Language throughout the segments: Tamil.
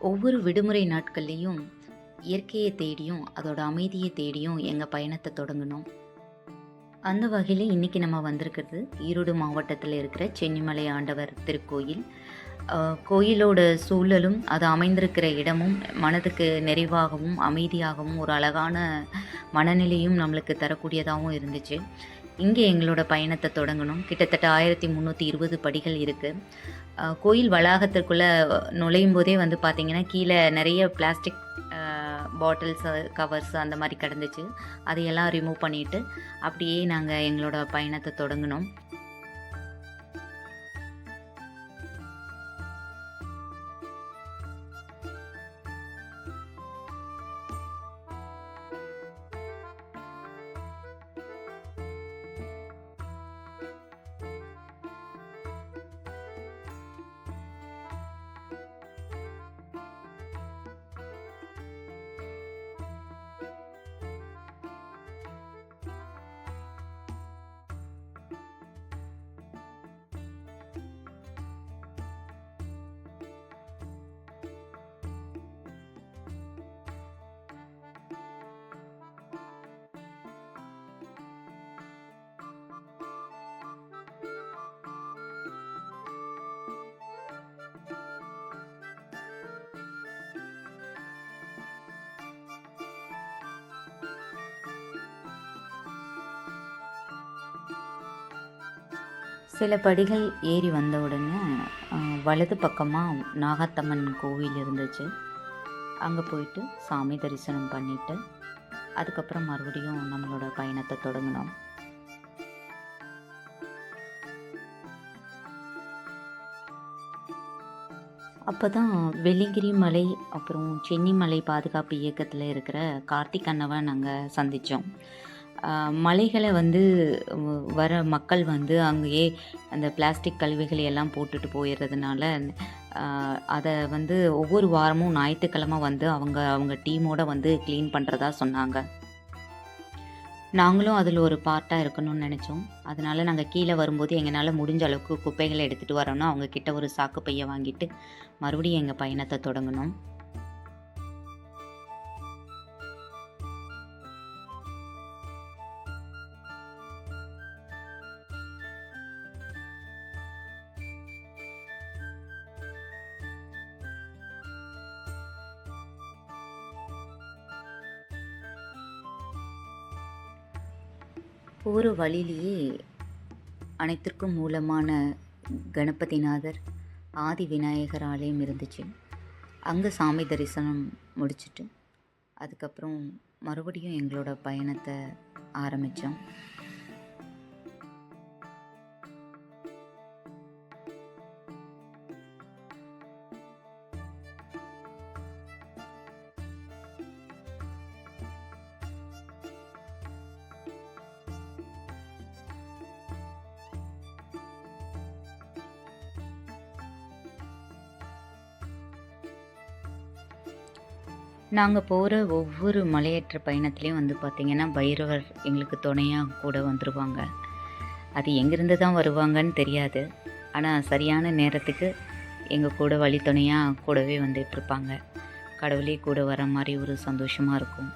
ஒவ்வொரு விடுமுறை நாட்கள்லேயும் இயற்கையை தேடியும் அதோட அமைதியை தேடியும் எங்கள் பயணத்தை தொடங்கணும். அந்த வகையில் இன்றைக்கி நம்ம வந்திருக்கிறது ஈரோடு மாவட்டத்தில் இருக்கிற சென்னிமலை ஆண்டவர் திருக்கோயில். கோயிலோட சூழலும் அது அமைந்திருக்கிற இடமும் மனதுக்கு நிறைவாகவும் அமைதியாகவும் ஒரு அழகான மனநிலையும் நம்மளுக்கு தரக்கூடியதாகவும் இருந்துச்சு. இங்கே எங்களோட பயணத்தை தொடங்கணும். கிட்டத்தட்ட 1320 படிகள் இருக்குது. கோயில் வளாகத்திற்குள்ளே நுழையும் போதே வந்து பார்த்திங்கன்னா கீழே நிறைய பிளாஸ்டிக் பாட்டில்ஸு கவர்ஸ் அந்த மாதிரி கிடந்துச்சு. அதையெல்லாம் ரிமூவ் பண்ணிவிட்டு அப்படியே நாங்கள் எங்களோட பயணத்தை தொடங்கினோம். சில படிகள் ஏறி வந்த உடனே வலது பக்கமாக நாகாத்தம்மன் கோவில் இருந்துச்சு. அங்கே போயிட்டு சாமி தரிசனம் பண்ணிவிட்டு அதுக்கப்புறம் மறுபடியும் நம்மளோட பயணத்தை தொடங்கினோம். அப்போ தான் வெள்ளிங்கிரி மலை அப்புறம் சென்னிமலை பாதுகாப்பு இயக்கத்தில் இருக்கிற கார்த்திக் அண்ணாவை நாங்கள் சந்தித்தோம். மலைகளை வந்து வர மக்கள் வந்து அங்கேயே அந்த பிளாஸ்டிக் கழிவுகளை எல்லாம் போட்டுட்டு போயிடுறதுனால அதை வந்து ஒவ்வொரு வாரமும் ஞாயிற்றுக்கிழமை வந்து அவங்க டீமோட வந்து க்ளீன் பண்ணுறதா சொன்னாங்க. நாங்களும் அதில் ஒரு பார்ட்டாக இருக்கணும்னு நினச்சோம். அதனால் நாங்கள் கீழே வரும்போது எங்களால் முடிஞ்ச அளவுக்கு குப்பைகளை எடுத்துகிட்டு வரோன்னா அவங்கக்கிட்ட ஒரு சாக்கு பையை வாங்கிட்டு மறுபடியும் எங்கள் பயணத்தை தொடங்கினோம். போகிற வழியிலேயே அனைத்திற்கும் மூலமான கணபதிநாதர் ஆதி விநாயகர் ஆலயம் இருந்துச்சு. அங்கே சாமி தரிசனம் முடிச்சுட்டு அதுக்கப்புறம் மறுபடியும் எங்களோட பயணத்தை ஆரம்பித்தோம். நாங்கள் போகிற ஒவ்வொரு மலையேற்ற பயணத்துலேயும் வந்து பார்த்திங்கன்னா பைரவர் எங்களுக்கு துணையாக கூட வந்துடுவாங்க. அது எங்கேருந்து தான் வருவாங்கன்னு தெரியாது. ஆனால் சரியான நேரத்துக்கு எங்கள் கூட வழி துணையாக கூடவே வந்துட்டுருப்பாங்க. கடவுளே கூட வர மாதிரி ஒரு சந்தோஷமாக இருக்கும்.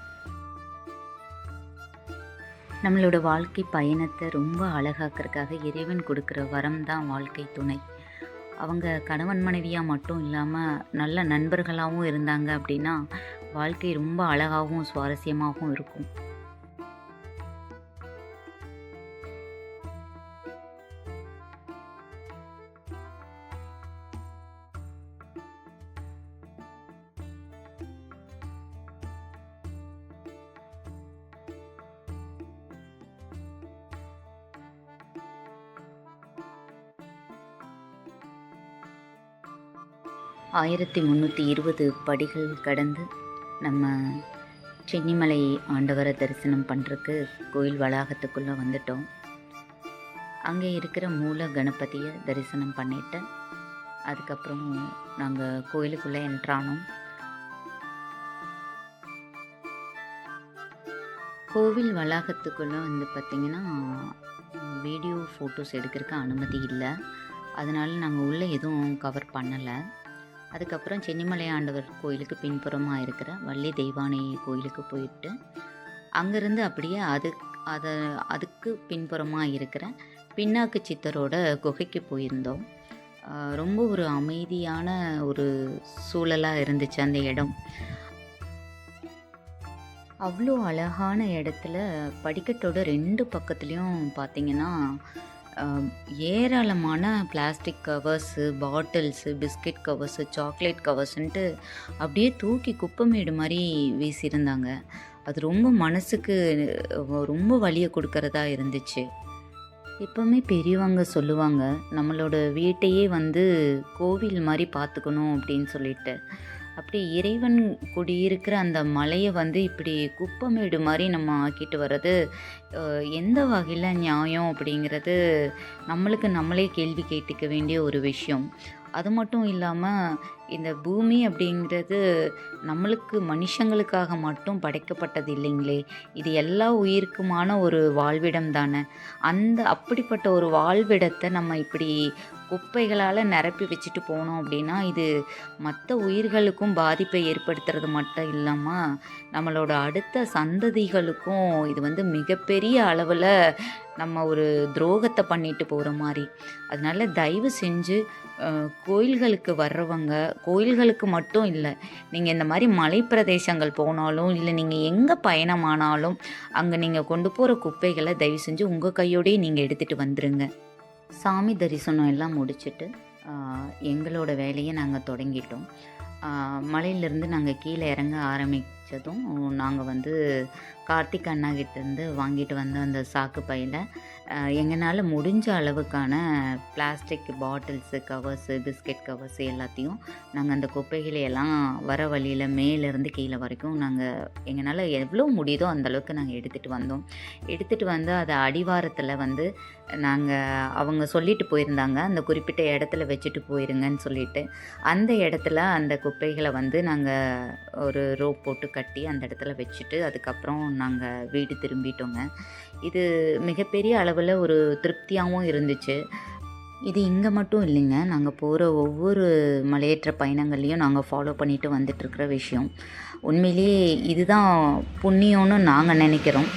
நம்மளோட வாழ்க்கை பயணத்தை ரொம்ப அழகாக்கிறதுக்காக இறைவன் கொடுக்குற வரம் தான் வாழ்க்கை துணை. அவங்க கணவன் மனைவியாக மட்டும் இல்லாமல் நல்ல நண்பர்களாகவும் இருந்தாங்க அப்படின்னா வாழ்க்கை ரொம்ப அழகாகவும் சுவாரஸ்யமாகவும் இருக்கும். ஆயிரத்தி 320 படிகள் கடந்து நம்ம சென்னிமலை ஆண்டவரை தரிசனம் பண்ணுறதுக்கு கோயில் வளாகத்துக்குள்ளே வந்துட்டோம். அங்கே இருக்கிற மூல கணபதியை தரிசனம் பண்ணிவிட்டு அதுக்கப்புறம் நாங்கள் கோயிலுக்குள்ளே என்ட்ரானோம். கோவில் வளாகத்துக்குள்ளே வந்து பார்த்திங்கன்னா வீடியோ ஃபோட்டோஸ் எடுக்கிறதுக்கு அனுமதி இல்லை. அதனால் நாங்கள் உள்ளே எதுவும் கவர் பண்ணலை. அதுக்கப்புறம் சென்னிமலை ஆண்டவர் கோயிலுக்கு பின்புறமாக இருக்கிற வள்ளி தெய்வானை கோயிலுக்கு போயிட்டு அங்கேருந்து அப்படியே அதை அதுக்கு பின்புறமாக இருக்கிற பின்னாக்கு சித்தரோட குகைக்கு போயிருந்தோம். ரொம்ப ஒரு அமைதியான ஒரு சூழலாக இருந்துச்சு அந்த இடம். அவ்வளோ அழகான இடத்துல படிக்கட்டோட 2 பக்கத்துலேயும் பார்த்திங்கன்னா ஏராளமான plastic covers, bottles, biscuit covers, chocolate கவர்ஸுன்ட்டு அப்படியே தூக்கி குப்பைமேடு மாதிரி வீசியிருந்தாங்க. அது ரொம்ப மனசுக்கு ரொம்ப வலியை கொடுக்கறதா இருந்துச்சு. எப்போவுமே பெரியவங்க சொல்லுவாங்க, நம்மளோட வீட்டையே கோவில் மாதிரி பார்த்துக்கணும் அப்படின்னு சொல்லிட்டு. அப்படி இறைவன் குடியிருக்கிற அந்த மலையை இப்படி குப்பமேடு மாதிரி நம்ம ஆக்கிட்டு வர்றது எந்த வகையில் நியாயம் அப்படிங்கிறது நம்மளுக்கு நம்மளே கேள்வி கேட்டுக்க வேண்டிய ஒரு விஷயம். அது மட்டும் இல்லாமல் இந்த பூமி அப்படிங்கிறது நம்மளுக்கு மனுஷங்களுக்காக மட்டும் படைக்கப்பட்டது இல்லைங்களே, இது எல்லா உயிருக்குமான ஒரு வாழ்விடம் தானே. அப்படிப்பட்ட ஒரு வாழ்விடத்தை நம்ம இப்படி குப்பைகளால் நிரப்பி வச்சுட்டு போனோம் அப்படின்னா இது மற்ற உயிர்களுக்கும் பாதிப்பை ஏற்படுத்துறது மட்டும் இல்லாமல் நம்மளோட அடுத்த சந்ததிகளுக்கும் இது மிகப்பெரிய அளவில் நம்ம ஒரு துரோகத்தை பண்ணிட்டு போகிற மாதிரி. அதனால தயவு செஞ்சு கோயில்களுக்கு வர்றவங்க, கோயில்களுக்கு மட்டும் இல்லை, நீங்கள் இந்த மாதிரி மலை பிரதேசங்கள் போனாலும் இல்லை நீங்கள் எங்கே பயணமானாலும் அங்கே நீங்கள் கொண்டு போகிற குப்பைகளை தயவு செஞ்சு உங்கள் கையோடையே நீங்கள் எடுத்துகிட்டு வந்துடுங்க. சாமி தரிசனம் எல்லாம் முடிச்சுட்டு எங்களோட வேலையை நாங்கள் தொடங்கிட்டோம். மலையிலேருந்து நாங்கள் கீழே இறங்க ஆரம்பித்ததும் நாங்கள் கார்த்திக் அண்ணாகிட்டேருந்து வாங்கிட்டு வந்த அந்த சாக்கு பையில் எங்களால் முடிஞ்ச அளவுக்கான plastic bottles, covers, biscuit covers எல்லாத்தையும் நாங்கள் அந்த குப்பைகளையெல்லாம் வர வழியில் மேலேருந்து கீழே வரைக்கும் எங்களால் எவ்வளோ முடியுதோ அந்தளவுக்கு நாங்கள் எடுத்துகிட்டு வந்து அதை அடிவாரத்தில் அவங்க சொல்லிட்டு போயிருந்தாங்க, அந்த குறிப்பிட்ட இடத்துல வச்சுட்டு போயிருங்கன்னு சொல்லிட்டு. அந்த இடத்துல அந்த குப்பைகளை நாங்கள் ஒரு ரோப் போட்டு கட்டி அந்த இடத்துல வச்சுட்டு அதுக்கப்புறம் நாங்கள் வீடு திரும்பிட்டோங்க. இது மிகப்பெரிய அளவில் ஒரு திருப்தியாகவும் இருந்துச்சு. இது இங்கே மட்டும் இல்லைங்க, நாங்கள் போகிற ஒவ்வொரு மலையேற்ற பயணங்கள்லையும் நாங்கள் ஃபாலோ பண்ணிட்டு வந்துட்டுருக்கிற விஷயம். உண்மையிலேயே இதுதான் புண்ணியம்னு நாங்கள் நினைக்கிறோம்.